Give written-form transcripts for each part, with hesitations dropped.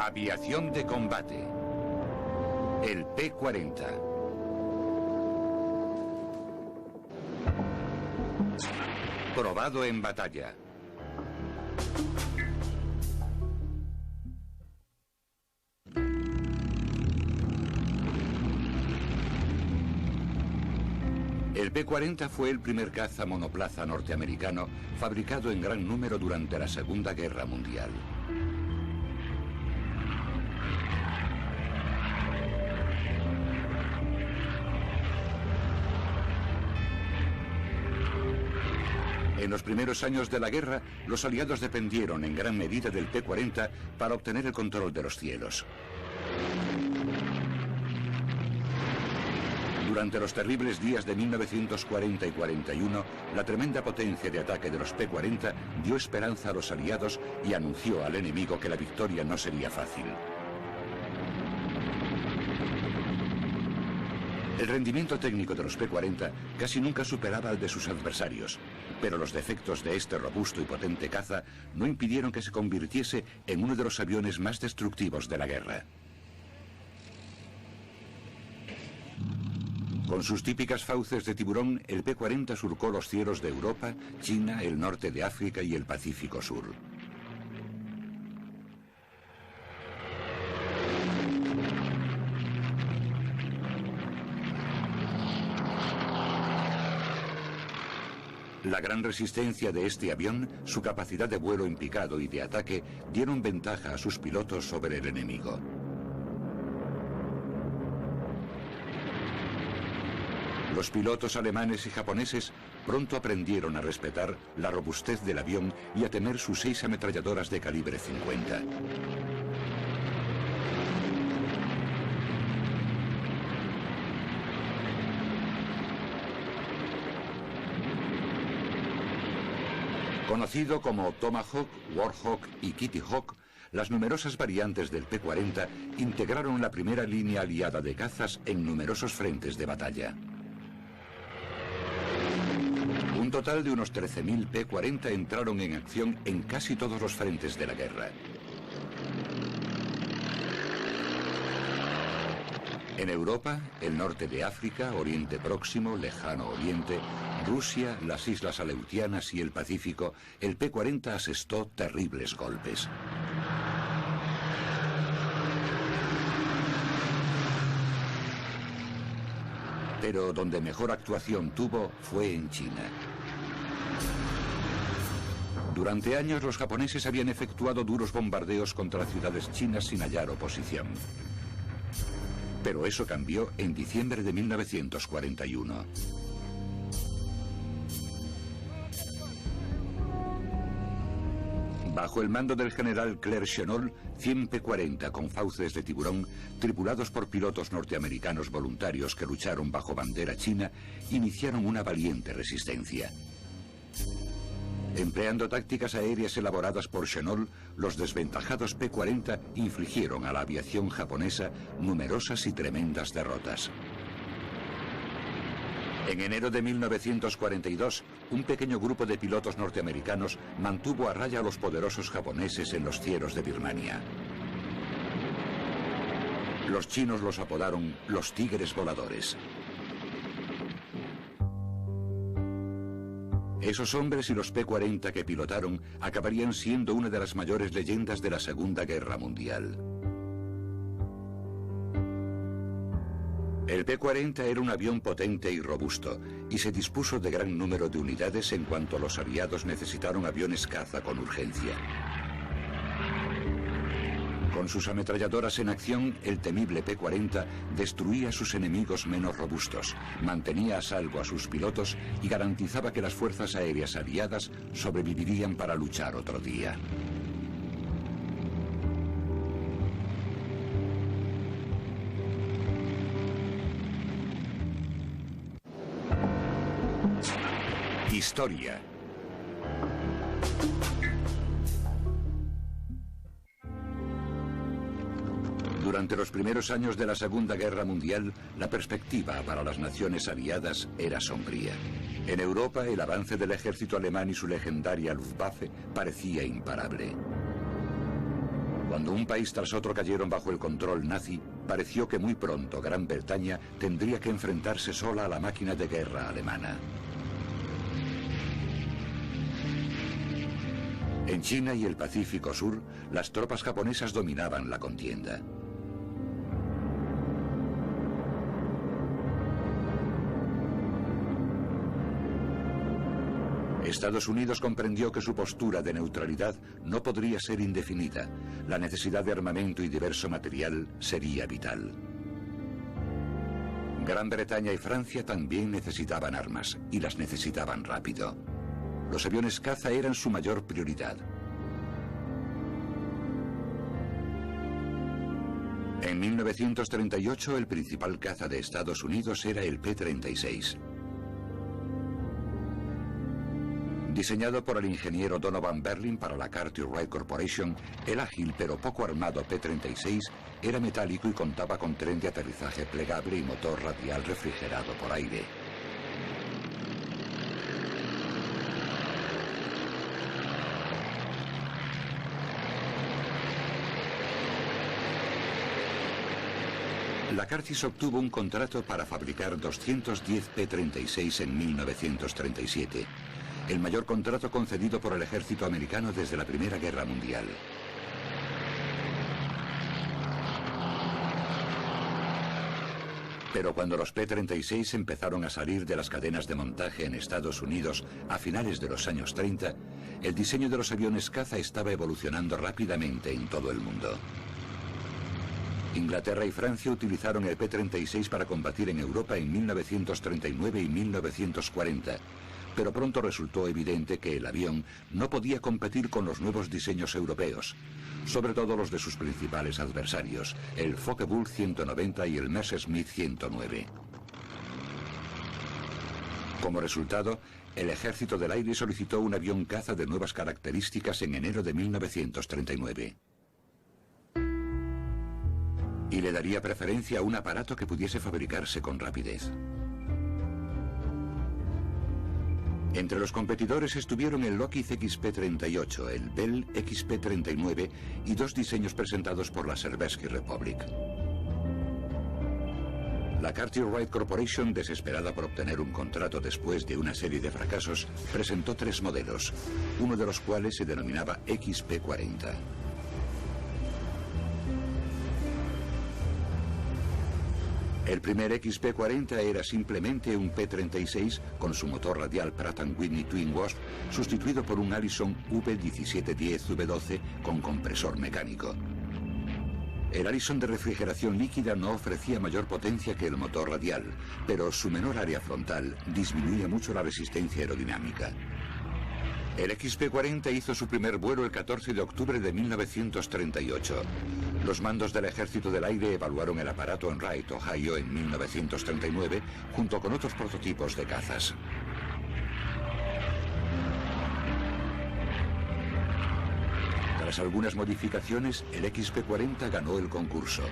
Aviación de combate. El P-40. Probado en batalla. El P-40 fue el primer caza monoplaza norteamericano fabricado en gran número durante la Segunda Guerra Mundial. En los primeros años de la guerra, los aliados dependieron en gran medida del P-40 para obtener el control de los cielos. Durante los terribles días de 1940 y 41, la tremenda potencia de ataque de los P-40 dio esperanza a los aliados y anunció al enemigo que la victoria no sería fácil. El rendimiento técnico de los P-40 casi nunca superaba al de sus adversarios, pero los defectos de este robusto y potente caza no impidieron que se convirtiese en uno de los aviones más destructivos de la guerra. Con sus típicas fauces de tiburón, el P-40 surcó los cielos de Europa, China, el norte de África y el Pacífico Sur. La gran resistencia de este avión, su capacidad de vuelo en picado y de ataque, dieron ventaja a sus pilotos sobre el enemigo. Los pilotos alemanes y japoneses pronto aprendieron a respetar la robustez del avión y a temer sus 6 ametralladoras de calibre 50. Conocido como Tomahawk, Warhawk y Kitty Hawk, las numerosas variantes del P-40 integraron la primera línea aliada de cazas en numerosos frentes de batalla. Un total de unos 13.000 P-40 entraron en acción en casi todos los frentes de la guerra. En Europa, el norte de África, Oriente Próximo, Lejano Oriente, Rusia, las Islas Aleutianas y el Pacífico, el P-40 asestó terribles golpes. Pero donde mejor actuación tuvo fue en China. Durante años los japoneses habían efectuado duros bombardeos contra ciudades chinas sin hallar oposición. Pero eso cambió en diciembre de 1941. Bajo el mando del general Claire Chennault, 100 P-40 con fauces de tiburón, tripulados por pilotos norteamericanos voluntarios que lucharon bajo bandera china, iniciaron una valiente resistencia. Empleando tácticas aéreas elaboradas por Chennault, los desventajados P-40 infligieron a la aviación japonesa numerosas y tremendas derrotas. En enero de 1942, un pequeño grupo de pilotos norteamericanos mantuvo a raya a los poderosos japoneses en los cielos de Birmania. Los chinos los apodaron los tigres voladores. Esos hombres y los P-40 que pilotaron acabarían siendo una de las mayores leyendas de la Segunda Guerra Mundial. El P-40 era un avión potente y robusto, y se dispuso de gran número de unidades en cuanto los aliados necesitaron aviones caza con urgencia. Con sus ametralladoras en acción, el temible P-40 destruía a sus enemigos menos robustos, mantenía a salvo a sus pilotos y garantizaba que las fuerzas aéreas aliadas sobrevivirían para luchar otro día. Historia. Durante los primeros años de la Segunda Guerra Mundial, la perspectiva para las naciones aliadas era sombría. En Europa, el avance del ejército alemán y su legendaria Luftwaffe parecía imparable. Cuando un país tras otro cayeron bajo el control nazi, pareció que muy pronto Gran Bretaña tendría que enfrentarse sola a la máquina de guerra alemana. En China y el Pacífico Sur, las tropas japonesas dominaban la contienda. Estados Unidos comprendió que su postura de neutralidad no podría ser indefinida. La necesidad de armamento y diverso material sería vital. Gran Bretaña y Francia también necesitaban armas, y las necesitaban rápido. Los aviones caza eran su mayor prioridad. En 1938, el principal caza de Estados Unidos era el P-36. Diseñado por el ingeniero Donovan Berlin para la Cartwright Corporation, el ágil pero poco armado P-36 era metálico y contaba con tren de aterrizaje plegable y motor radial refrigerado por aire. La Curtiss obtuvo un contrato para fabricar 210 P-36 en 1937. El mayor contrato concedido por el ejército americano desde la Primera Guerra Mundial. Pero cuando los P-36 empezaron a salir de las cadenas de montaje en Estados Unidos a finales de los años 30, el diseño de los aviones caza estaba evolucionando rápidamente en todo el mundo. Inglaterra y Francia utilizaron el P-36 para combatir en Europa en 1939 y 1940. Pero pronto resultó evidente que el avión no podía competir con los nuevos diseños europeos, sobre todo los de sus principales adversarios, el Focke-Wulf 190 y el Messerschmitt 109. Como resultado, el Ejército del Aire solicitó un avión caza de nuevas características en enero de 1939. Y le daría preferencia a un aparato que pudiese fabricarse con rapidez. Entre los competidores estuvieron el Lockheed XP-38, el Bell XP-39 y dos diseños presentados por la Sovietsky Republic. La Cartwright Corporation, desesperada por obtener un contrato después de una serie de fracasos, presentó tres modelos, uno de los cuales se denominaba XP-40. El primer XP-40 era simplemente un P-36 con su motor radial Pratt & Whitney Twin Wasp, sustituido por un Allison V1710V12 con compresor mecánico. El Allison de refrigeración líquida no ofrecía mayor potencia que el motor radial, pero su menor área frontal disminuía mucho la resistencia aerodinámica. El XP-40 hizo su primer vuelo el 14 de octubre de 1938. Los mandos del Ejército del Aire evaluaron el aparato en Wright, Ohio, en 1939, junto con otros prototipos de cazas. Tras algunas modificaciones, el XP-40 ganó el concurso.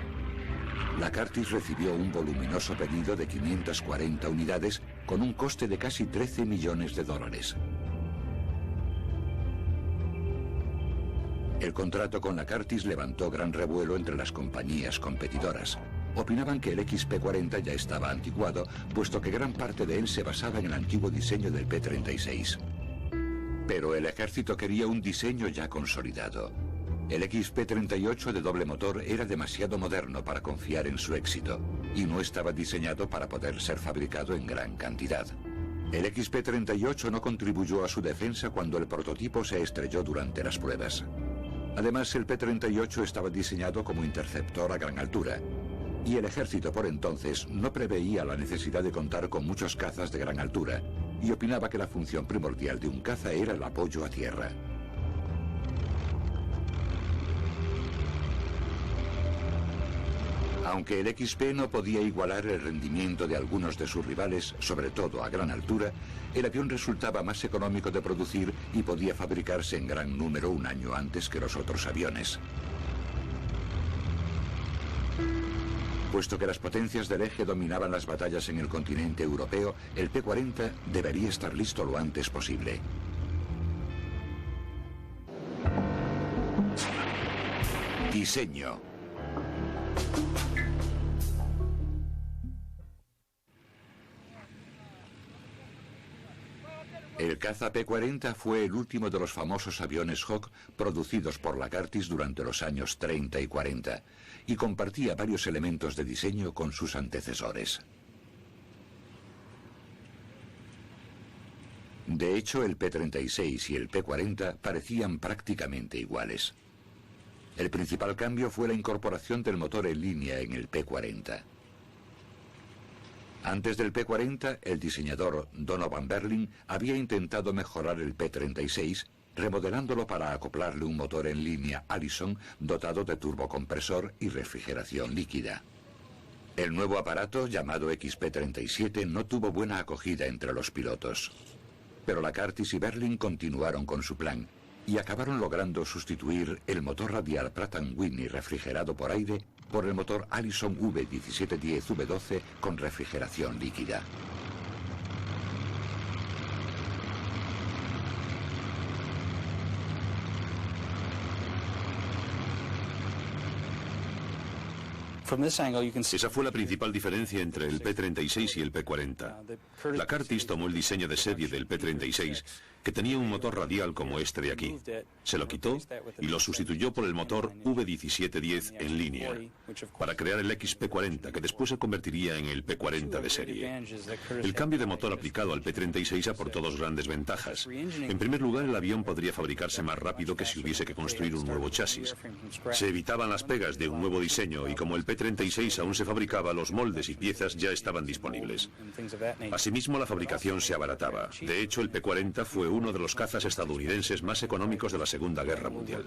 La Curtiss recibió un voluminoso pedido de 540 unidades con un coste de casi $13 millones. El contrato con la Curtiss levantó gran revuelo entre las compañías competidoras. Opinaban que el XP-40 ya estaba anticuado, puesto que gran parte de él se basaba en el antiguo diseño del P-36. Pero el ejército quería un diseño ya consolidado. El XP-38 de doble motor era demasiado moderno para confiar en su éxito, y no estaba diseñado para poder ser fabricado en gran cantidad. El XP-38 no contribuyó a su defensa cuando el prototipo se estrelló durante las pruebas. Además, el P-38 estaba diseñado como interceptor a gran altura, y el ejército por entonces no preveía la necesidad de contar con muchos cazas de gran altura, y opinaba que la función primordial de un caza era el apoyo a tierra. Aunque el XP no podía igualar el rendimiento de algunos de sus rivales, sobre todo a gran altura, el avión resultaba más económico de producir y podía fabricarse en gran número un año antes que los otros aviones. Puesto que las potencias del eje dominaban las batallas en el continente europeo, el P-40 debería estar listo lo antes posible. Diseño. El caza P-40 fue el último de los famosos aviones Hawk producidos por la Curtiss durante los años 30 y 40 y compartía varios elementos de diseño con sus antecesores. De hecho, el P-36 y el P-40 parecían prácticamente iguales. El principal cambio fue la incorporación del motor en línea en el P-40. Antes del P-40, el diseñador Donovan Berlin había intentado mejorar el P-36, remodelándolo para acoplarle un motor en línea Allison dotado de turbocompresor y refrigeración líquida. El nuevo aparato, llamado XP-37, no tuvo buena acogida entre los pilotos. Pero la Curtiss y Berlin continuaron con su plan y acabaron logrando sustituir el motor radial Pratt & Whitney refrigerado por aire por el motor Allison V1710V12 con refrigeración líquida. Esa fue la principal diferencia entre el P-36 y el P-40. La Curtiss tomó el diseño de serie del P-36, que tenía un motor radial como este de aquí. Se lo quitó y lo sustituyó por el motor V1710 en línea, para crear el XP-40, que después se convertiría en el P-40 de serie. El cambio de motor aplicado al P-36 aportó dos grandes ventajas. En primer lugar, el avión podría fabricarse más rápido que si hubiese que construir un nuevo chasis. Se evitaban las pegas de un nuevo diseño y como el P-36 aún se fabricaba, los moldes y piezas ya estaban disponibles. Asimismo, la fabricación se abarataba. De hecho, el P-40 fue uno de los cazas estadounidenses más económicos de la Segunda Guerra Mundial.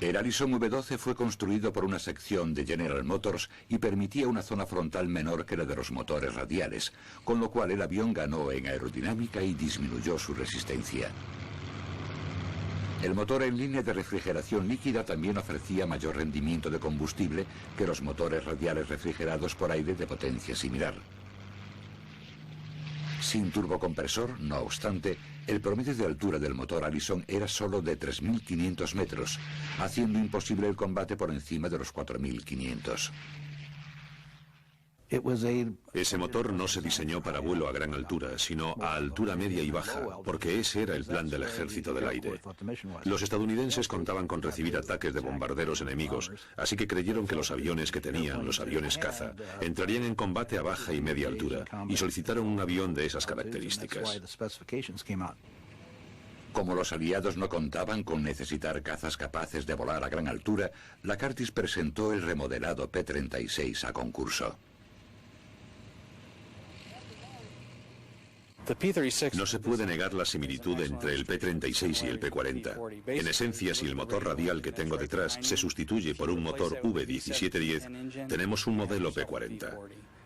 El Allison V12 fue construido por una sección de General Motors y permitía una zona frontal menor que la de los motores radiales, con lo cual el avión ganó en aerodinámica y disminuyó su resistencia. El motor en línea de refrigeración líquida también ofrecía mayor rendimiento de combustible que los motores radiales refrigerados por aire de potencia similar. Sin turbocompresor, no obstante, el promedio de altura del motor Allison era solo de 3.500 metros, haciendo imposible el combate por encima de los 4.500. Ese motor no se diseñó para vuelo a gran altura, sino a altura media y baja, porque ese era el plan del ejército del aire. Los estadounidenses contaban con recibir ataques de bombarderos enemigos, así que creyeron que los aviones que tenían, los aviones caza, entrarían en combate a baja y media altura, y solicitaron un avión de esas características. Como los aliados no contaban con necesitar cazas capaces de volar a gran altura, la Curtiss presentó el remodelado P-36 a concurso. No se puede negar la similitud entre el P-36 y el P-40. En esencia, si el motor radial que tengo detrás se sustituye por un motor V1710, tenemos un modelo P-40.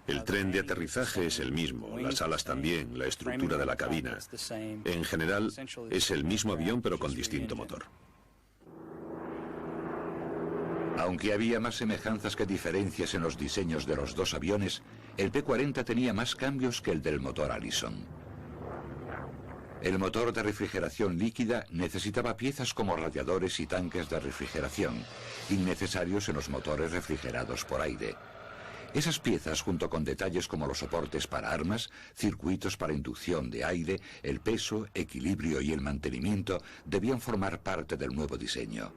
El tren de aterrizaje es el mismo, las alas también, la estructura de la cabina. En general, es el mismo avión pero con distinto motor. Aunque había más semejanzas que diferencias en los diseños de los dos aviones, el P-40 tenía más cambios que el del motor Allison. El motor de refrigeración líquida necesitaba piezas como radiadores y tanques de refrigeración, innecesarios en los motores refrigerados por aire. Esas piezas, junto con detalles como los soportes para armas, circuitos para inducción de aire, el peso, equilibrio y el mantenimiento, debían formar parte del nuevo diseño.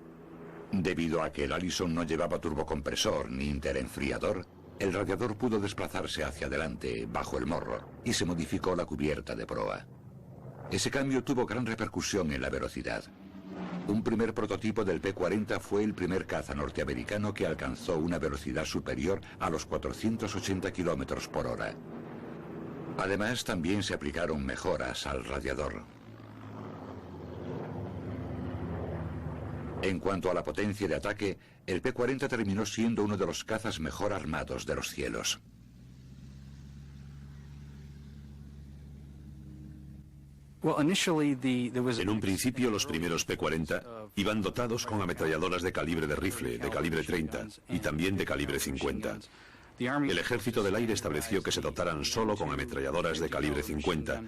Debido a que el Allison no llevaba turbocompresor ni interenfriador, el radiador pudo desplazarse hacia adelante, bajo el morro, y se modificó la cubierta de proa. Ese cambio tuvo gran repercusión en la velocidad. Un primer prototipo del P-40 fue el primer caza norteamericano que alcanzó una velocidad superior a los 480 km por hora. Además, también se aplicaron mejoras al radiador. En cuanto a la potencia de ataque, el P-40 terminó siendo uno de los cazas mejor armados de los cielos. En un principio, los primeros P-40 iban dotados con ametralladoras de calibre de rifle, de calibre 30 y también de calibre 50. El Ejército del Aire estableció que se dotaran solo con ametralladoras de calibre 50,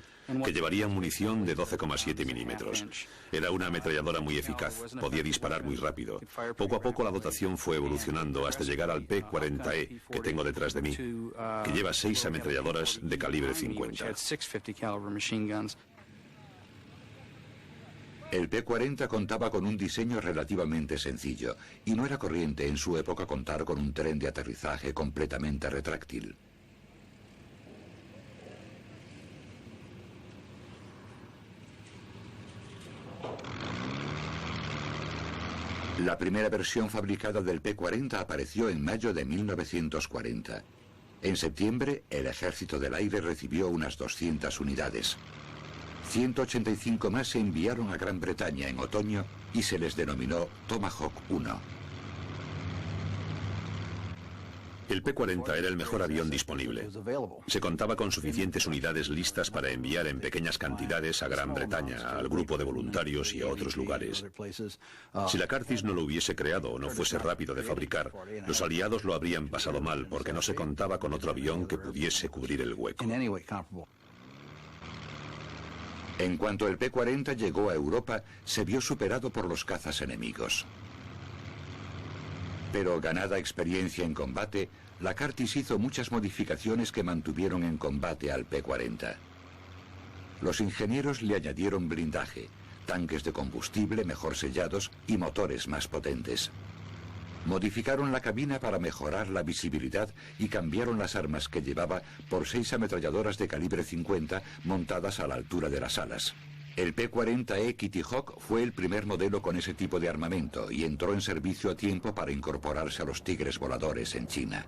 que llevarían munición de 12,7 milímetros. Era una ametralladora muy eficaz, podía disparar muy rápido. Poco a poco la dotación fue evolucionando hasta llegar al P-40E, que tengo detrás de mí, que lleva 6 ametralladoras de calibre 50. El P-40 contaba con un diseño relativamente sencillo y no era corriente en su época contar con un tren de aterrizaje completamente retráctil. La primera versión fabricada del P-40 apareció en mayo de 1940. En septiembre, el Ejército del Aire recibió unas 200 unidades. 185 más se enviaron a Gran Bretaña en otoño y se les denominó Tomahawk 1. El P-40 era el mejor avión disponible. Se contaba con suficientes unidades listas para enviar en pequeñas cantidades a Gran Bretaña, al grupo de voluntarios y a otros lugares. Si la Curtiss no lo hubiese creado o no fuese rápido de fabricar, los aliados lo habrían pasado mal porque no se contaba con otro avión que pudiese cubrir el hueco. En cuanto el P-40 llegó a Europa, se vio superado por los cazas enemigos. Pero ganada experiencia en combate, la Curtiss hizo muchas modificaciones que mantuvieron en combate al P-40. Los ingenieros le añadieron blindaje, tanques de combustible mejor sellados y motores más potentes. Modificaron la cabina para mejorar la visibilidad y cambiaron las armas que llevaba por 6 ametralladoras de calibre 50 montadas a la altura de las alas. El P-40E Kitty Hawk fue el primer modelo con ese tipo de armamento y entró en servicio a tiempo para incorporarse a los Tigres voladores en China.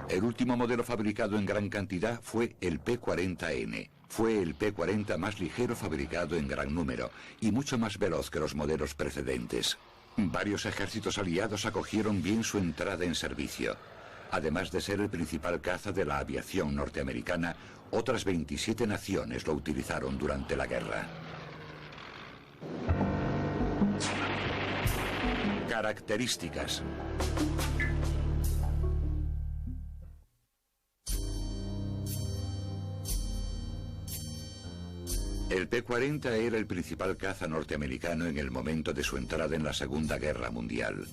El último modelo fabricado en gran cantidad fue el P-40N. Fue el P-40 más ligero fabricado en gran número y mucho más veloz que los modelos precedentes. Varios ejércitos aliados acogieron bien su entrada en servicio. Además de ser el principal caza de la aviación norteamericana, otras 27 naciones lo utilizaron durante la guerra. Características. El P-40 era el principal caza norteamericano en el momento de su entrada en la Segunda Guerra Mundial.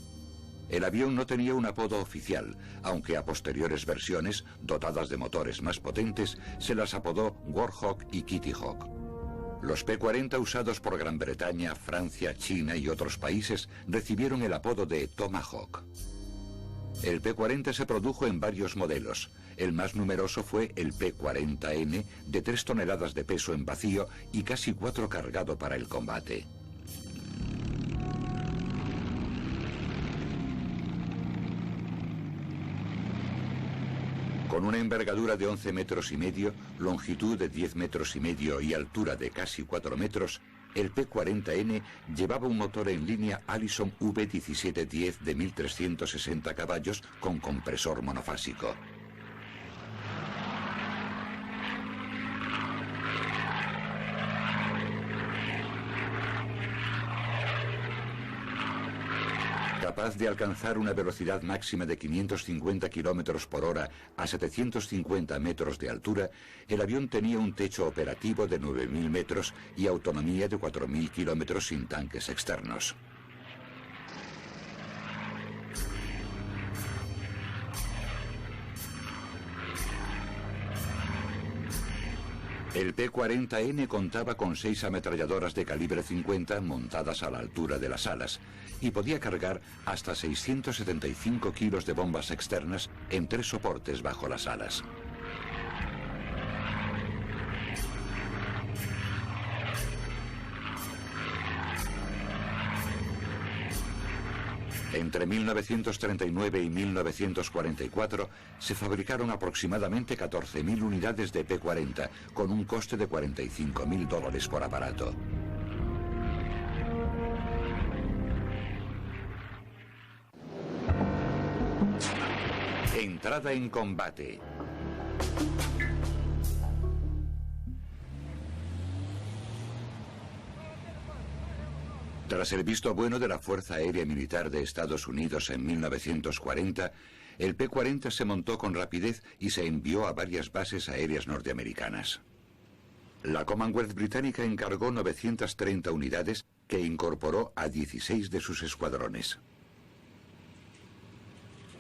El avión no tenía un apodo oficial, aunque a posteriores versiones, dotadas de motores más potentes, se las apodó Warhawk y Kitty Hawk. Los P-40 usados por Gran Bretaña, Francia, China y otros países recibieron el apodo de Tomahawk. El P-40 se produjo en varios modelos. El más numeroso fue el P-40N, de 3 toneladas de peso en vacío y casi 4 cargado para el combate. Con una envergadura de 11 metros y medio, longitud de 10 metros y medio y altura de casi 4 metros, el P-40N llevaba un motor en línea Allison V1710 de 1360 caballos con compresor monofásico. Capaz de alcanzar una velocidad máxima de 550 km por hora a 750 metros de altura, el avión tenía un techo operativo de 9.000 metros y autonomía de 4.000 kilómetros sin tanques externos. El P-40N contaba con 6 ametralladoras de calibre 50 montadas a la altura de las alas y podía cargar hasta 675 kilos de bombas externas en 3 soportes bajo las alas. Entre 1939 y 1944 se fabricaron aproximadamente 14.000 unidades de P-40 con un coste de $45.000 por aparato. Entrada en combate. Tras el visto bueno de la Fuerza Aérea Militar de Estados Unidos en 1940, el P-40 se montó con rapidez y se envió a varias bases aéreas norteamericanas. La Commonwealth británica encargó 930 unidades que incorporó a 16 de sus escuadrones.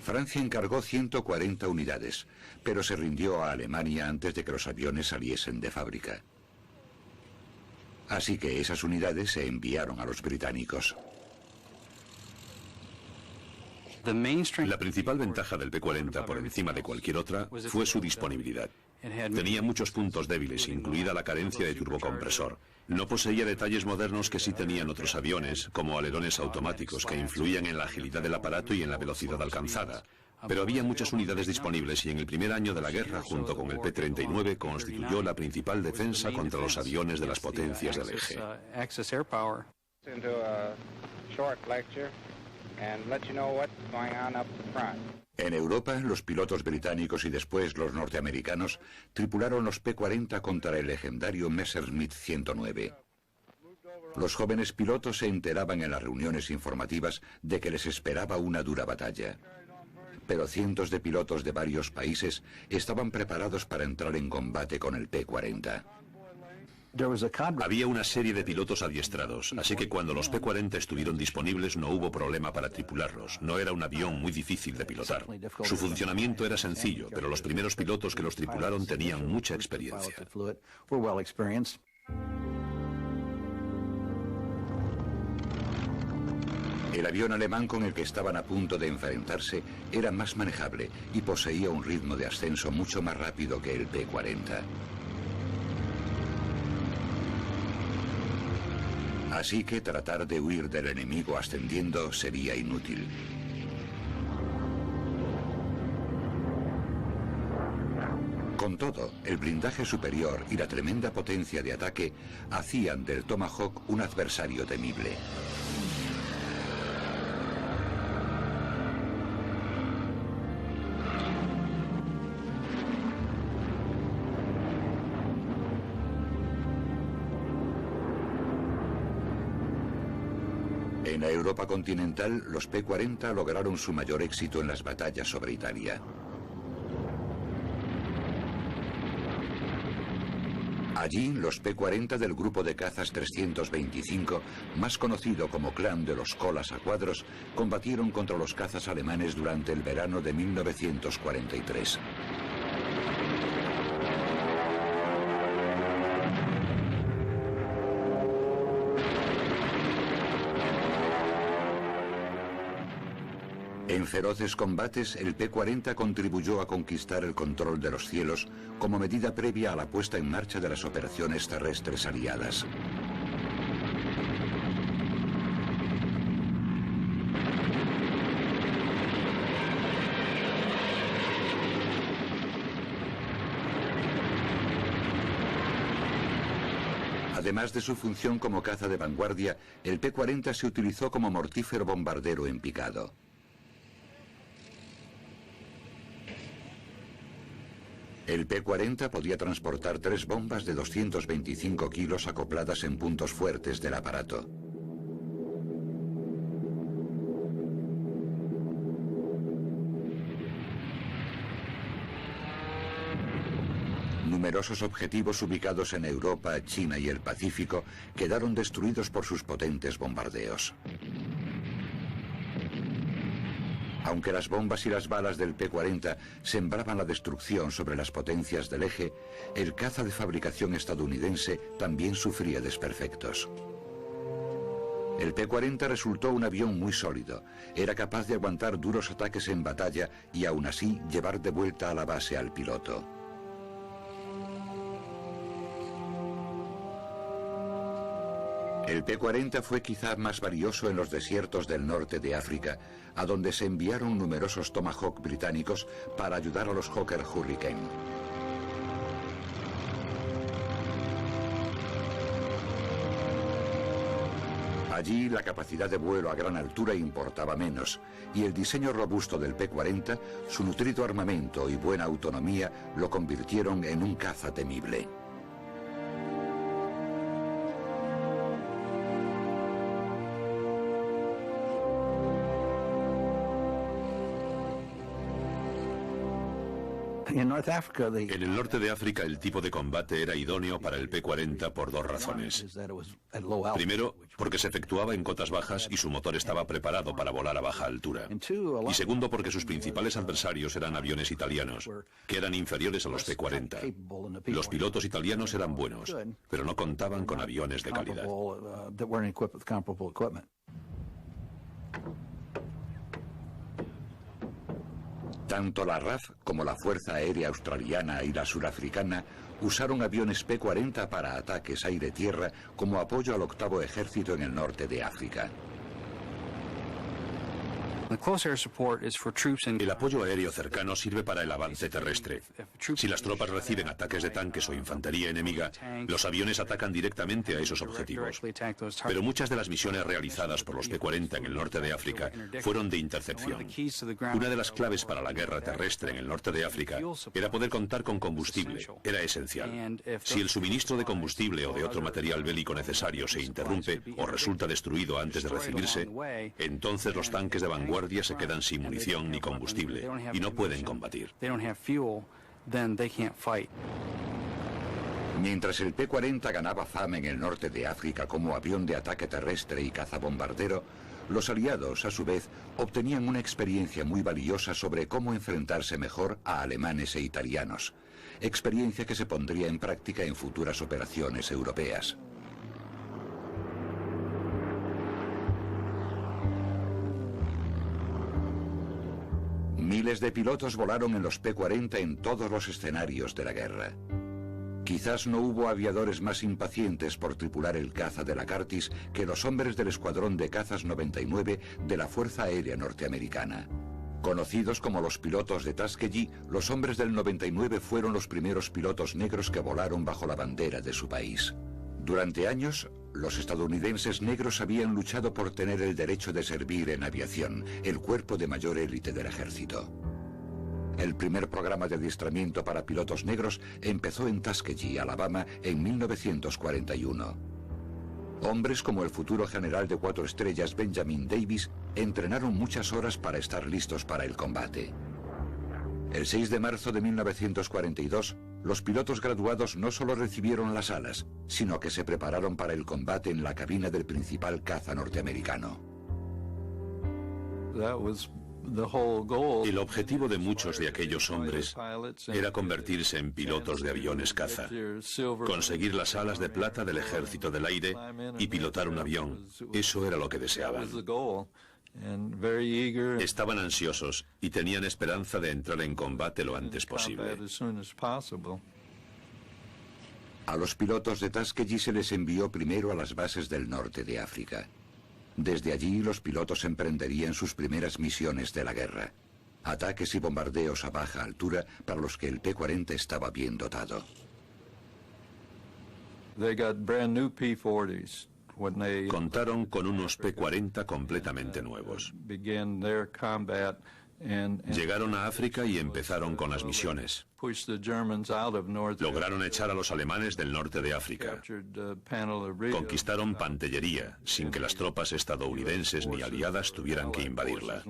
Francia encargó 140 unidades, pero se rindió a Alemania antes de que los aviones saliesen de fábrica. Así que esas unidades se enviaron a los británicos. La principal ventaja del P-40 por encima de cualquier otra fue su disponibilidad. Tenía muchos puntos débiles, incluida la carencia de turbocompresor. No poseía detalles modernos que sí tenían otros aviones, como alerones automáticos que influían en la agilidad del aparato y en la velocidad alcanzada. Pero había muchas unidades disponibles y en el primer año de la guerra, junto con el P-39, constituyó la principal defensa contra los aviones de las potencias del eje. En Europa, los pilotos británicos y después los norteamericanos tripularon los P-40 contra el legendario Messerschmitt 109. Los jóvenes pilotos se enteraban en las reuniones informativas de que les esperaba una dura batalla. Pero cientos de pilotos de varios países estaban preparados para entrar en combate con el P-40. Había una serie de pilotos adiestrados, así que cuando los P-40 estuvieron disponibles no hubo problema para tripularlos. No era un avión muy difícil de pilotar. Su funcionamiento era sencillo, pero los primeros pilotos que los tripularon tenían mucha experiencia. El avión alemán con el que estaban a punto de enfrentarse era más manejable y poseía un ritmo de ascenso mucho más rápido que el P-40. Así que tratar de huir del enemigo ascendiendo sería inútil. Con todo, el blindaje superior y la tremenda potencia de ataque hacían del Tomahawk un adversario temible. En la Europa continental, los P-40 lograron su mayor éxito en las batallas sobre Italia. Allí, los P-40 del grupo de cazas 325, más conocido como Clan de los Colas a Cuadros, combatieron contra los cazas alemanes durante el verano de 1943. En feroces combates, el P-40 contribuyó a conquistar el control de los cielos como medida previa a la puesta en marcha de las operaciones terrestres aliadas. Además de su función como caza de vanguardia, el P-40 se utilizó como mortífero bombardero en picado. El P-40 podía transportar 3 bombas de 225 kilos acopladas en puntos fuertes del aparato. Numerosos objetivos ubicados en Europa, China y el Pacífico quedaron destruidos por sus potentes bombardeos. Aunque las bombas y las balas del P-40 sembraban la destrucción sobre las potencias del eje, el caza de fabricación estadounidense también sufría desperfectos. El P-40 resultó un avión muy sólido. Era capaz de aguantar duros ataques en batalla y aún así llevar de vuelta a la base al piloto. El P-40 fue quizá más valioso en los desiertos del norte de África, a donde se enviaron numerosos Tomahawk británicos para ayudar a los Hawker Hurricane. Allí la capacidad de vuelo a gran altura importaba menos, y el diseño robusto del P-40, su nutrido armamento y buena autonomía lo convirtieron en un caza temible. En el norte de África el tipo de combate era idóneo para el P-40 por dos razones. Primero, porque se efectuaba en cotas bajas y su motor estaba preparado para volar a baja altura. Y segundo, porque sus principales adversarios eran aviones italianos, que eran inferiores a los P-40. Los pilotos italianos eran buenos, pero no contaban con aviones de calidad. Tanto la RAF como la Fuerza Aérea Australiana y la Surafricana usaron aviones P-40 para ataques aire-tierra como apoyo al 8º Ejército en el norte de África. El apoyo aéreo cercano sirve para el avance terrestre. Si las tropas reciben ataques de tanques o infantería enemiga, los aviones atacan directamente a esos objetivos. Pero muchas de las misiones realizadas por los P-40 en el norte de África fueron de intercepción. Una de las claves para la guerra terrestre en el norte de África era poder contar con combustible. Era esencial. Si el suministro de combustible o de otro material bélico necesario se interrumpe o resulta destruido antes de recibirse, entonces los tanques de vanguardia se quedan sin munición ni combustible y no pueden combatir. Mientras el P-40 ganaba fama en el norte de África como avión de ataque terrestre y cazabombardero, los aliados, a su vez, obtenían una experiencia muy valiosa sobre cómo enfrentarse mejor a alemanes e italianos, experiencia que se pondría en práctica en futuras operaciones europeas. Miles de pilotos volaron en los P-40 en todos los escenarios de la guerra. Quizás no hubo aviadores más impacientes por tripular el caza de la Curtiss que los hombres del Escuadrón de Cazas 99 de la Fuerza Aérea Norteamericana. Conocidos como los pilotos de Tuskegee, los hombres del 99 fueron los primeros pilotos negros que volaron bajo la bandera de su país. Durante años, los estadounidenses negros habían luchado por tener el derecho de servir en aviación, el cuerpo de mayor élite del ejército. El primer programa de adiestramiento para pilotos negros empezó en Tuskegee, Alabama, en 1941. Hombres como el futuro general de 4 estrellas Benjamin Davis entrenaron muchas horas para estar listos para el combate. El 6 de marzo de 1942, los pilotos graduados no solo recibieron las alas, sino que se prepararon para el combate en la cabina del principal caza norteamericano. El objetivo de muchos de aquellos hombres era convertirse en pilotos de aviones caza, conseguir las alas de plata del Ejército del Aire y pilotar un avión. Eso era lo que deseaban. Estaban ansiosos y tenían esperanza de entrar en combate lo antes posible. A los pilotos de Tuskegee se les envió primero a las bases del norte de África. Desde allí los pilotos emprenderían sus primeras misiones de la guerra. Ataques y bombardeos a baja altura para los que el P-40 estaba bien dotado. Contaron con unos P-40 completamente nuevos. Llegaron a África y empezaron con las misiones. Lograron echar a los alemanes del norte de África. Conquistaron Pantellería, sin que las tropas estadounidenses ni aliadas tuvieran que invadirla.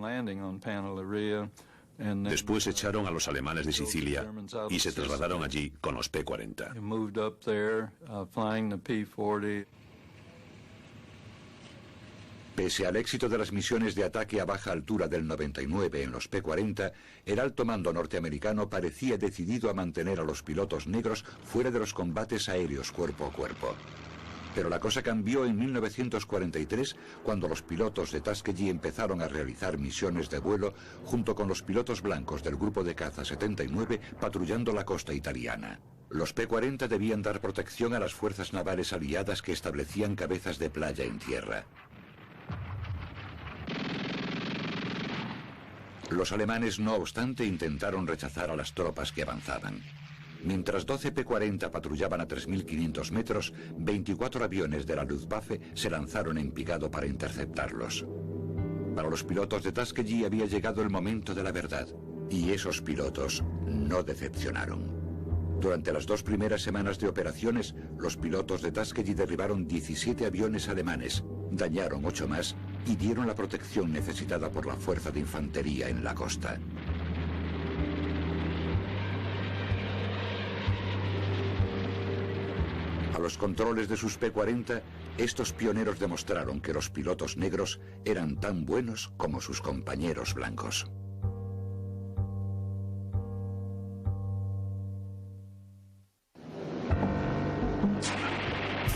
Después echaron a los alemanes de Sicilia y se trasladaron allí con los P-40. Pese al éxito de las misiones de ataque a baja altura del 99 en los P-40, el alto mando norteamericano parecía decidido a mantener a los pilotos negros fuera de los combates aéreos cuerpo a cuerpo. Pero la cosa cambió en 1943, cuando los pilotos de Tuskegee empezaron a realizar misiones de vuelo junto con los pilotos blancos del grupo de caza 79 patrullando la costa italiana. Los P-40 debían dar protección a las fuerzas navales aliadas que establecían cabezas de playa en tierra. Los alemanes, no obstante, intentaron rechazar a las tropas que avanzaban. Mientras 12 P-40 patrullaban a 3.500 metros, 24 aviones de la Luftwaffe se lanzaron en picado para interceptarlos. Para los pilotos de Tuskegee había llegado el momento de la verdad, y esos pilotos no decepcionaron. Durante las 2 primeras semanas de operaciones, los pilotos de Tuskegee derribaron 17 aviones alemanes, dañaron 8 más y dieron la protección necesitada por la fuerza de infantería en la costa. A los controles de sus P-40, estos pioneros demostraron que los pilotos negros eran tan buenos como sus compañeros blancos.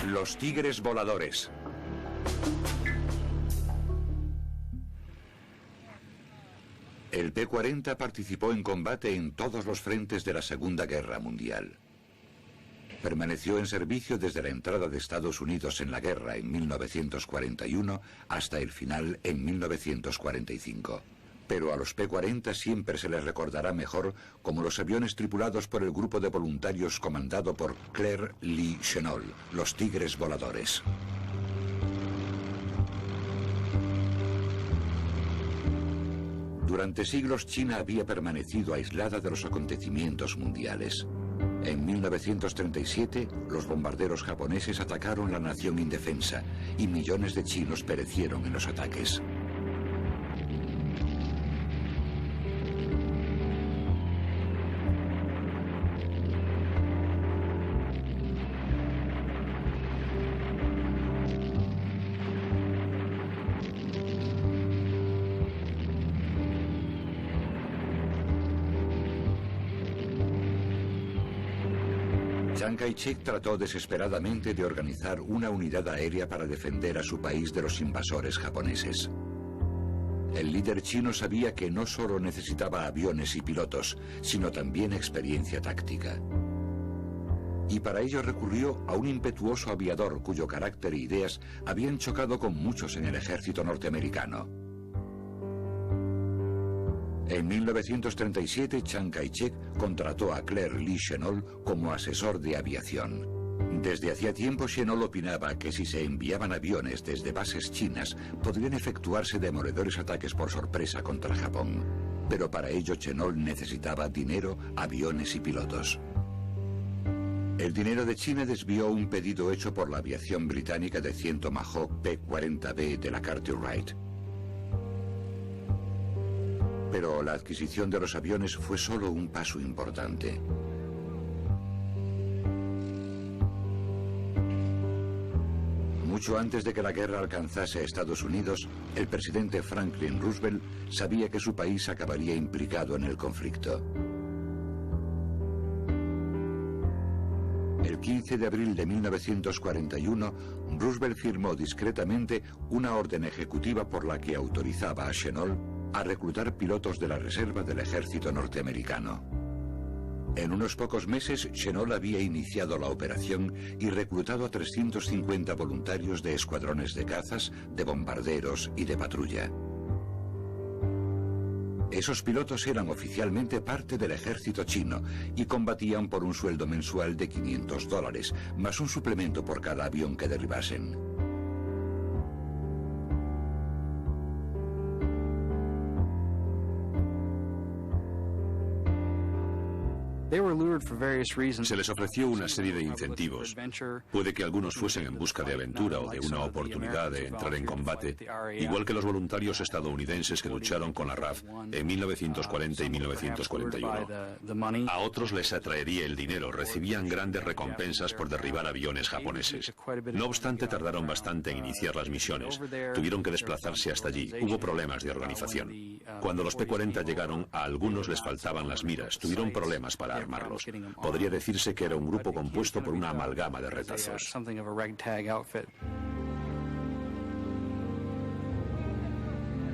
Los Tigres voladores. El P-40 participó en combate en todos los frentes de la Segunda Guerra Mundial. Permaneció en servicio desde la entrada de Estados Unidos en la guerra en 1941 hasta el final en 1945. Pero a los P-40 siempre se les recordará mejor como los aviones tripulados por el grupo de voluntarios comandado por Claire Lee Chennault, los Tigres voladores. Durante siglos China había permanecido aislada de los acontecimientos mundiales. En 1937, los bombarderos japoneses atacaron la nación indefensa y millones de chinos perecieron en los ataques. Chiang Kai-shek trató desesperadamente de organizar una unidad aérea para defender a su país de los invasores japoneses. El líder chino sabía que no solo necesitaba aviones y pilotos, sino también experiencia táctica. Y para ello recurrió a un impetuoso aviador cuyo carácter e ideas habían chocado con muchos en el ejército norteamericano. En 1937, Chiang Kai-shek contrató a Claire Lee Chennault como asesor de aviación. Desde hacía tiempo, Chennault opinaba que si se enviaban aviones desde bases chinas, podrían efectuarse demoledores ataques por sorpresa contra Japón. Pero para ello, Chennault necesitaba dinero, aviones y pilotos. El dinero de China desvió un pedido hecho por la aviación británica de 100 Tomahawk P-40B de la Cartwright. Pero la adquisición de los aviones fue solo un paso importante. Mucho antes de que la guerra alcanzase a Estados Unidos, el presidente Franklin Roosevelt sabía que su país acabaría implicado en el conflicto. El 15 de abril de 1941, Roosevelt firmó discretamente una orden ejecutiva por la que autorizaba a Chennault a reclutar pilotos de la reserva del ejército norteamericano. En unos pocos meses, Chennault había iniciado la operación y reclutado a 350 voluntarios de escuadrones de cazas, de bombarderos y de patrulla. Esos pilotos eran oficialmente parte del ejército chino y combatían por un sueldo mensual de $500, más un suplemento por cada avión que derribasen. Se les ofreció una serie de incentivos. Puede que algunos fuesen en busca de aventura o de una oportunidad de entrar en combate, igual que los voluntarios estadounidenses que lucharon con la RAF en 1940 y 1941. A otros les atraería el dinero, recibían grandes recompensas por derribar aviones japoneses. No obstante, tardaron bastante en iniciar las misiones. Tuvieron que desplazarse hasta allí. Hubo problemas de organización. Cuando los P-40 llegaron, a algunos les faltaban las miras. Tuvieron problemas para armarlos. Podría decirse que era un grupo compuesto por una amalgama de retazos.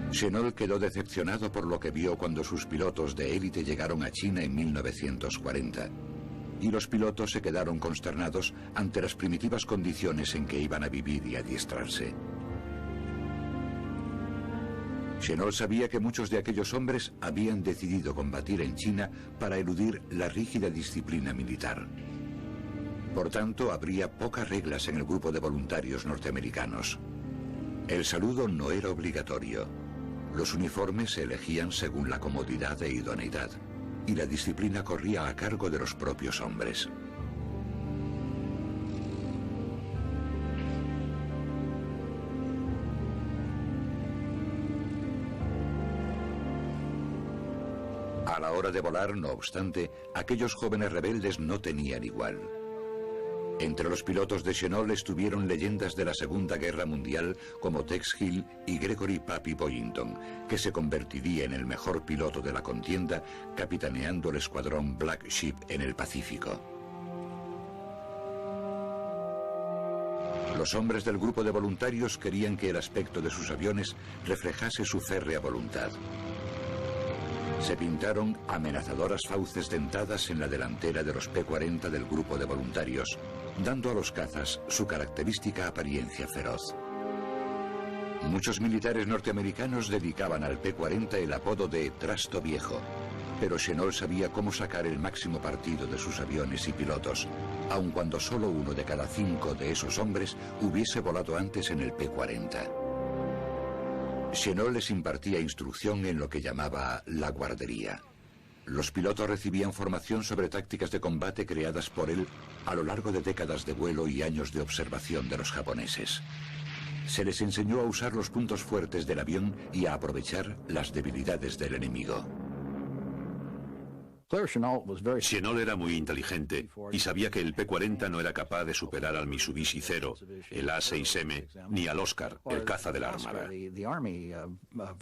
Chennault quedó decepcionado por lo que vio cuando sus pilotos de élite llegaron a China en 1940. Y los pilotos se quedaron consternados ante las primitivas condiciones en que iban a vivir y adiestrarse. Chennault sabía que muchos de aquellos hombres habían decidido combatir en China para eludir la rígida disciplina militar. Por tanto, habría pocas reglas en el grupo de voluntarios norteamericanos. El saludo no era obligatorio. Los uniformes se elegían según la comodidad e idoneidad, y la disciplina corría a cargo de los propios hombres. A la hora de volar, no obstante, aquellos jóvenes rebeldes no tenían igual. Entre los pilotos de Chennault estuvieron leyendas de la Segunda Guerra Mundial como Tex Hill y Gregory "Pappy" Boyington, que se convertiría en el mejor piloto de la contienda, capitaneando el escuadrón Black Sheep en el Pacífico. Los hombres del grupo de voluntarios querían que el aspecto de sus aviones reflejase su férrea voluntad. Se pintaron amenazadoras fauces dentadas en la delantera de los P-40 del grupo de voluntarios, dando a los cazas su característica apariencia feroz. Muchos militares norteamericanos dedicaban al P-40 el apodo de Trasto Viejo, pero Chennault sabía cómo sacar el máximo partido de sus aviones y pilotos, aun cuando solo uno de cada 5 de esos hombres hubiese volado antes en el P-40. Chennault les impartía instrucción en lo que llamaba la guardería. Los pilotos recibían formación sobre tácticas de combate creadas por él a lo largo de décadas de vuelo y años de observación de los japoneses. Se les enseñó a usar los puntos fuertes del avión y a aprovechar las debilidades del enemigo. Chennault era muy inteligente y sabía que el P-40 no era capaz de superar al Mitsubishi Zero, el A-6M, ni al Oscar, el caza de la Armada.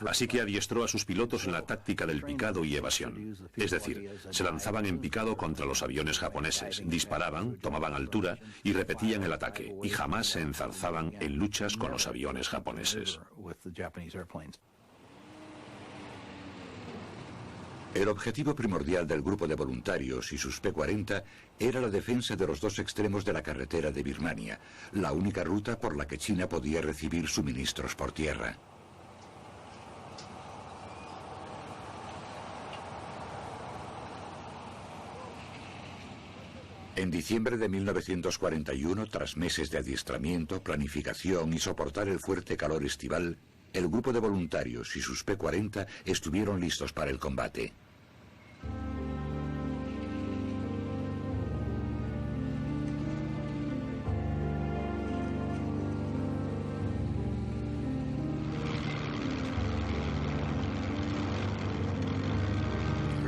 Así que adiestró a sus pilotos en la táctica del picado y evasión. Es decir, se lanzaban en picado contra los aviones japoneses, disparaban, tomaban altura y repetían el ataque, y jamás se enzarzaban en luchas con los aviones japoneses. El objetivo primordial del grupo de voluntarios y sus P-40 era la defensa de los dos extremos de la carretera de Birmania, la única ruta por la que China podía recibir suministros por tierra. En diciembre de 1941, tras meses de adiestramiento, planificación y soportar el fuerte calor estival, el grupo de voluntarios y sus P-40 estuvieron listos para el combate.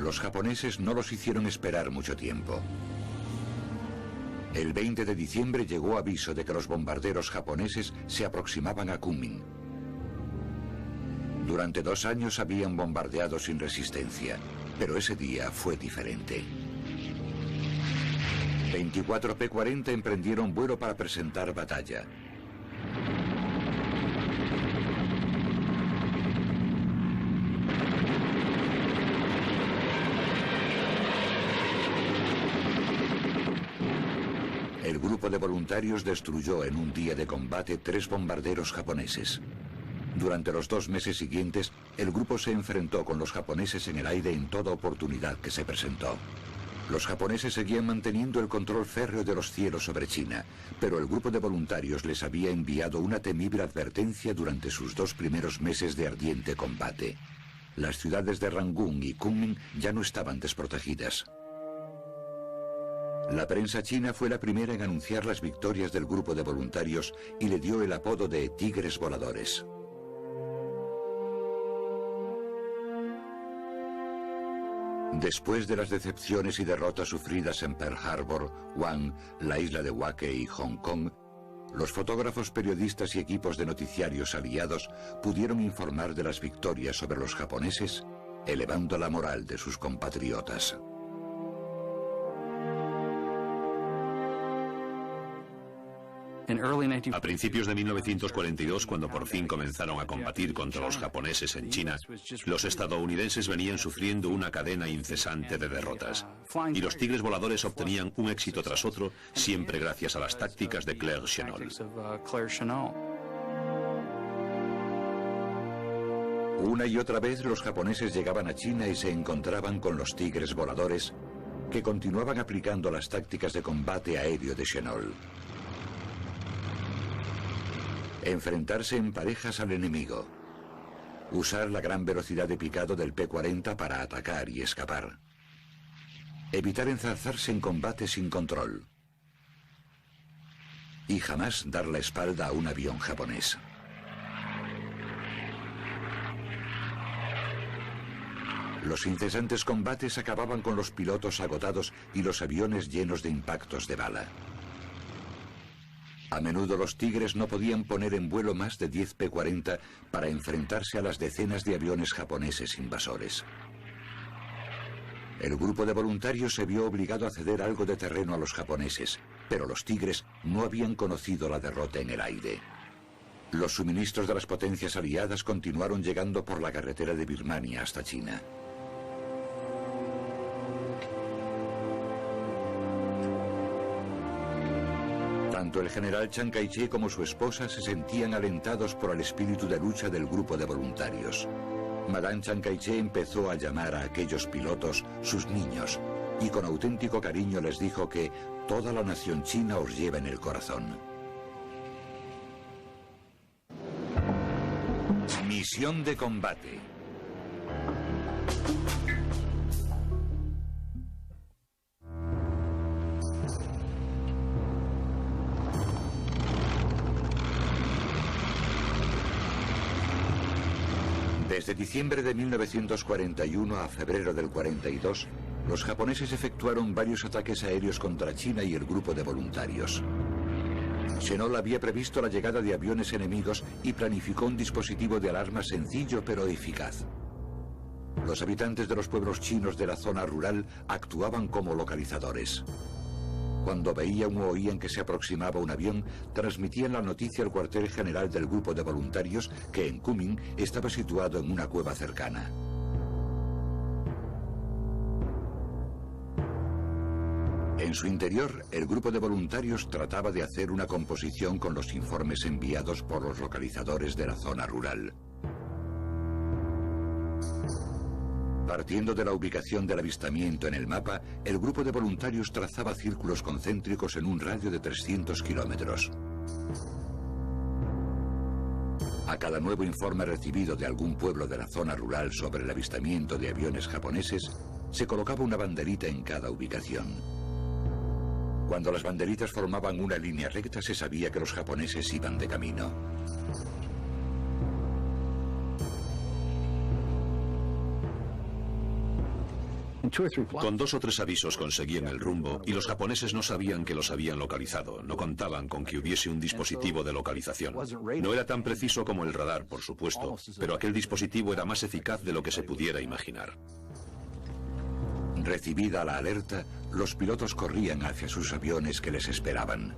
Los japoneses no los hicieron esperar mucho tiempo. El 20 de diciembre llegó aviso de que los bombarderos japoneses se aproximaban a Kunming. Durante 2 años habían bombardeado sin resistencia, pero ese día fue diferente. 24 P-40 emprendieron vuelo para presentar batalla. El grupo de voluntarios destruyó en un día de combate 3 bombarderos japoneses. Durante los 2 meses siguientes, el grupo se enfrentó con los japoneses en el aire en toda oportunidad que se presentó. Los japoneses seguían manteniendo el control férreo de los cielos sobre China, pero el grupo de voluntarios les había enviado una temible advertencia durante sus 2 primeros meses de ardiente combate. Las ciudades de Rangoon y Kunming ya no estaban desprotegidas. La prensa china fue la primera en anunciar las victorias del grupo de voluntarios y le dio el apodo de Tigres Voladores. Después de las decepciones y derrotas sufridas en Pearl Harbor, Guam, la isla de Wake y Hong Kong, los fotógrafos, periodistas y equipos de noticiarios aliados pudieron informar de las victorias sobre los japoneses, elevando la moral de sus compatriotas. A principios de 1942, cuando por fin comenzaron a combatir contra los japoneses en China, los estadounidenses venían sufriendo una cadena incesante de derrotas. Y los Tigres Voladores obtenían un éxito tras otro, siempre gracias a las tácticas de Claire Chennault. Una y otra vez los japoneses llegaban a China y se encontraban con los Tigres Voladores, que continuaban aplicando las tácticas de combate aéreo de Chennault. Enfrentarse en parejas al enemigo. Usar la gran velocidad de picado del P-40 para atacar y escapar. Evitar enzarzarse en combate sin control. Y jamás dar la espalda a un avión japonés. Los incesantes combates acababan con los pilotos agotados y los aviones llenos de impactos de bala. A menudo los Tigres no podían poner en vuelo más de 10 P-40 para enfrentarse a las decenas de aviones japoneses invasores. El grupo de voluntarios se vio obligado a ceder algo de terreno a los japoneses, pero los Tigres no habían conocido la derrota en el aire. Los suministros de las potencias aliadas continuaron llegando por la carretera de Birmania hasta China. Tanto el general Chiang Kai-shek como su esposa se sentían alentados por el espíritu de lucha del grupo de voluntarios. Madame Chiang Kai-shek empezó a llamar a aquellos pilotos sus niños y con auténtico cariño les dijo que toda la nación china os lleva en el corazón. Misión de combate. Desde diciembre de 1941 a febrero del 42, los japoneses efectuaron varios ataques aéreos contra China y el grupo de voluntarios. Chennault había previsto la llegada de aviones enemigos y planificó un dispositivo de alarma sencillo pero eficaz. Los habitantes de los pueblos chinos de la zona rural actuaban como localizadores. Cuando veían o oían que se aproximaba un avión, transmitían la noticia al cuartel general del grupo de voluntarios, que en Kunming estaba situado en una cueva cercana. En su interior, el grupo de voluntarios trataba de hacer una composición con los informes enviados por los localizadores de la zona rural. Partiendo de la ubicación del avistamiento en el mapa, el grupo de voluntarios trazaba círculos concéntricos en un radio de 300 kilómetros. A cada nuevo informe recibido de algún pueblo de la zona rural sobre el avistamiento de aviones japoneses, se colocaba una banderita en cada ubicación. Cuando las banderitas formaban una línea recta, se sabía que los japoneses iban de camino. Con 2 o 3 avisos conseguían el rumbo y los japoneses no sabían que los habían localizado, no contaban con que hubiese un dispositivo de localización. No era tan preciso como el radar, por supuesto, pero aquel dispositivo era más eficaz de lo que se pudiera imaginar. Recibida la alerta, los pilotos corrían hacia sus aviones que les esperaban.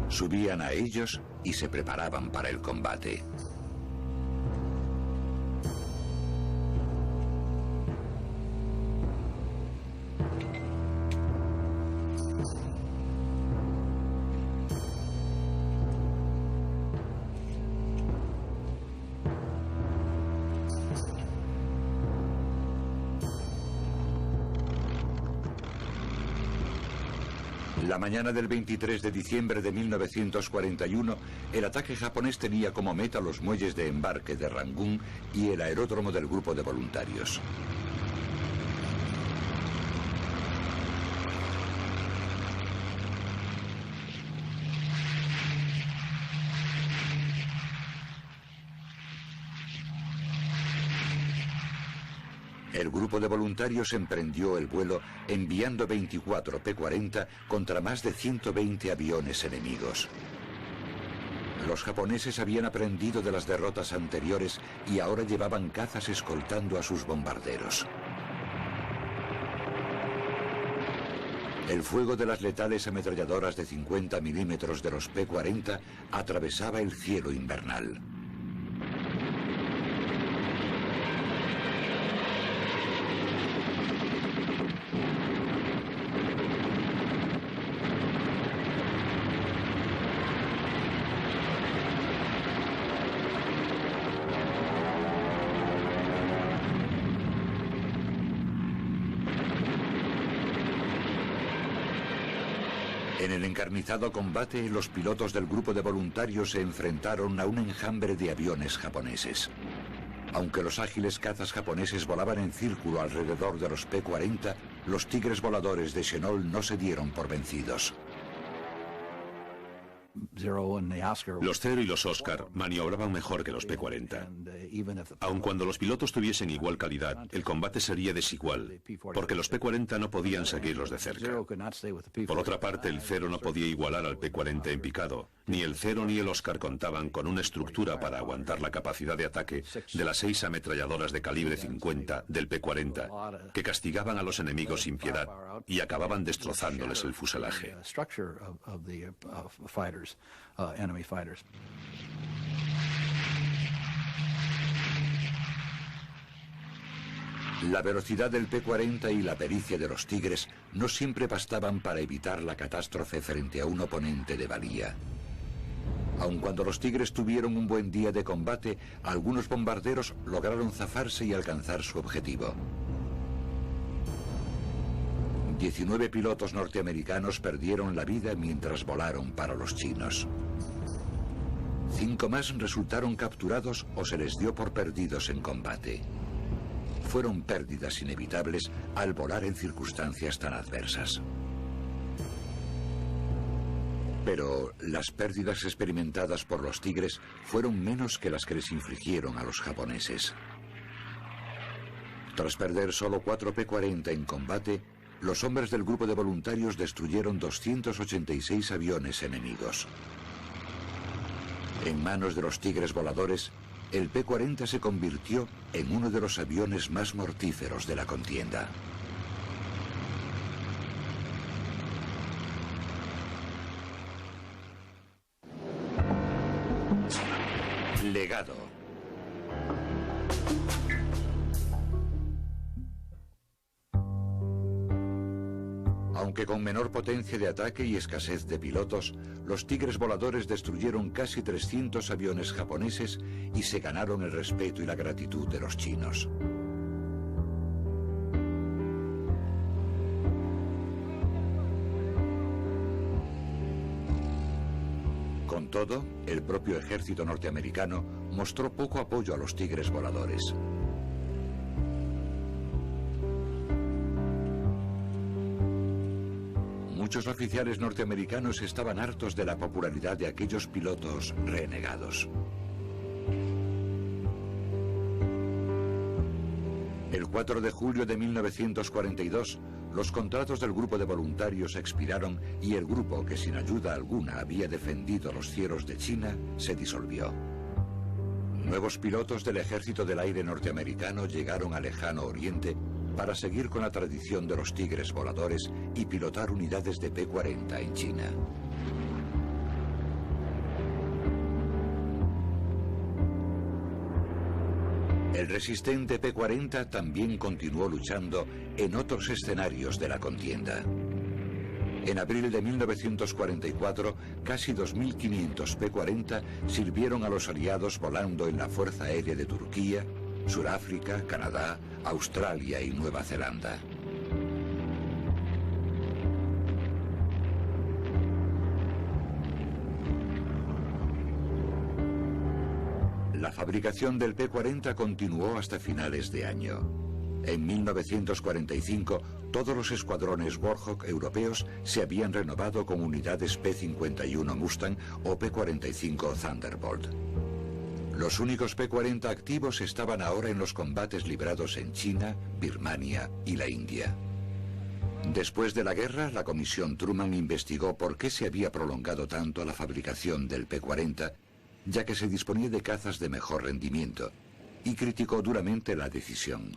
Subían a ellos y se preparaban para el combate. La mañana del 23 de diciembre de 1941, el ataque japonés tenía como meta los muelles de embarque de Rangún y el aeródromo del grupo de voluntarios. El grupo de voluntarios emprendió el vuelo enviando 24 P-40 contra más de 120 aviones enemigos. Los japoneses habían aprendido de las derrotas anteriores y ahora llevaban cazas escoltando a sus bombarderos. El fuego de las letales ametralladoras de 50 milímetros de los P-40 atravesaba el cielo invernal. En el encarnizado combate, los pilotos del grupo de voluntarios se enfrentaron a un enjambre de aviones japoneses. Aunque los ágiles cazas japoneses volaban en círculo alrededor de los P-40, los tigres voladores de Chennault no se dieron por vencidos. Los Zero y los Oscar maniobraban mejor que los P-40. Aun cuando los pilotos tuviesen igual calidad, el combate sería desigual, porque los P-40 no podían seguirlos de cerca. Por otra parte, el Zero no podía igualar al P-40 en picado. Ni el Zero ni el Oscar contaban con una estructura para aguantar la capacidad de ataque de las 6 ametralladoras de calibre 50 del P-40, que castigaban a los enemigos sin piedad y acababan destrozándoles el fuselaje. La velocidad del P-40 y la pericia de los Tigres no siempre bastaban para evitar la catástrofe frente a un oponente de valía. Aun cuando los Tigres tuvieron un buen día de combate, algunos bombarderos lograron zafarse y alcanzar su objetivo. 19 pilotos norteamericanos perdieron la vida mientras volaron para los chinos. 5 más resultaron capturados o se les dio por perdidos en combate. Fueron pérdidas inevitables al volar en circunstancias tan adversas. Pero las pérdidas experimentadas por los Tigres fueron menos que las que les infligieron a los japoneses. Tras perder solo 4 P-40 en combate, los hombres del grupo de voluntarios destruyeron 286 aviones enemigos. En manos de los Tigres voladores, el P-40 se convirtió en uno de los aviones más mortíferos de la contienda. Legado. Aunque con menor potencia de ataque y escasez de pilotos, los Tigres voladores destruyeron casi 300 aviones japoneses y se ganaron el respeto y la gratitud de los chinos. Con todo, el propio ejército norteamericano mostró poco apoyo a los Tigres voladores. Muchos oficiales norteamericanos estaban hartos de la popularidad de aquellos pilotos renegados. El 4 de julio de 1942, los contratos del grupo de voluntarios expiraron y el grupo, que sin ayuda alguna había defendido los cielos de China, se disolvió. Nuevos pilotos del Ejército del Aire norteamericano llegaron al lejano oriente para seguir con la tradición de los Tigres voladores y pilotar unidades de P-40 en China. El resistente P-40 también continuó luchando en otros escenarios de la contienda. En abril de 1944, casi 2.500 P-40 sirvieron a los aliados volando en la Fuerza Aérea de Turquía, Sudáfrica, Canadá, Australia y Nueva Zelanda. La fabricación del P-40 continuó hasta finales de año. En 1945, todos los escuadrones Warhawk europeos se habían renovado con unidades P-51 Mustang o P-45 Thunderbolt. Los únicos P-40 activos estaban ahora en los combates librados en China, Birmania y la India. Después de la guerra, la Comisión Truman investigó por qué se había prolongado tanto la fabricación del P-40, ya que se disponía de cazas de mejor rendimiento, y criticó duramente la decisión.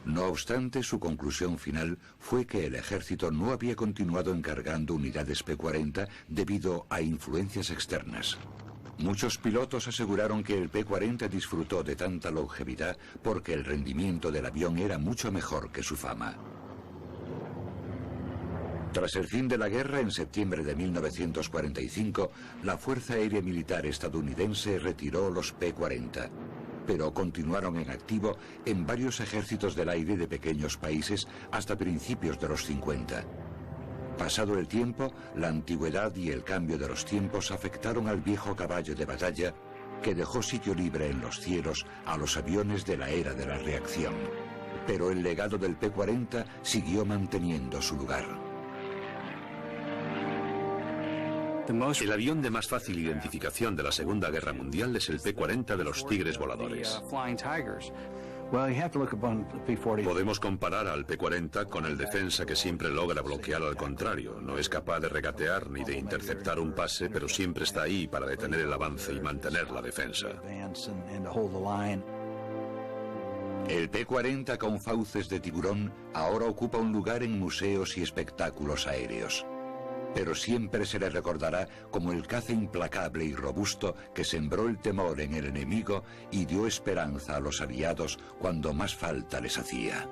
No obstante, su conclusión final fue que el ejército no había continuado encargando unidades P-40 debido a influencias externas. Muchos pilotos aseguraron que el P-40 disfrutó de tanta longevidad porque el rendimiento del avión era mucho mejor que su fama. Tras el fin de la guerra, en septiembre de 1945, la Fuerza Aérea Militar estadounidense retiró los P-40, pero continuaron en activo en varios ejércitos del aire de pequeños países hasta principios de los 50. Pasado el tiempo, la antigüedad y el cambio de los tiempos afectaron al viejo caballo de batalla que dejó sitio libre en los cielos a los aviones de la era de la reacción. Pero el legado del P-40 siguió manteniendo su lugar. El avión de más fácil identificación de la Segunda Guerra Mundial es el P-40 de los Tigres voladores. Podemos comparar al P-40 con el defensa que siempre logra bloquear al contrario. No es capaz de regatear ni de interceptar un pase, pero siempre está ahí para detener el avance y mantener la defensa. El P-40 con fauces de tiburón ahora ocupa un lugar en museos y espectáculos aéreos. Pero siempre se le recordará como el caza implacable y robusto que sembró el temor en el enemigo y dio esperanza a los aliados cuando más falta les hacía.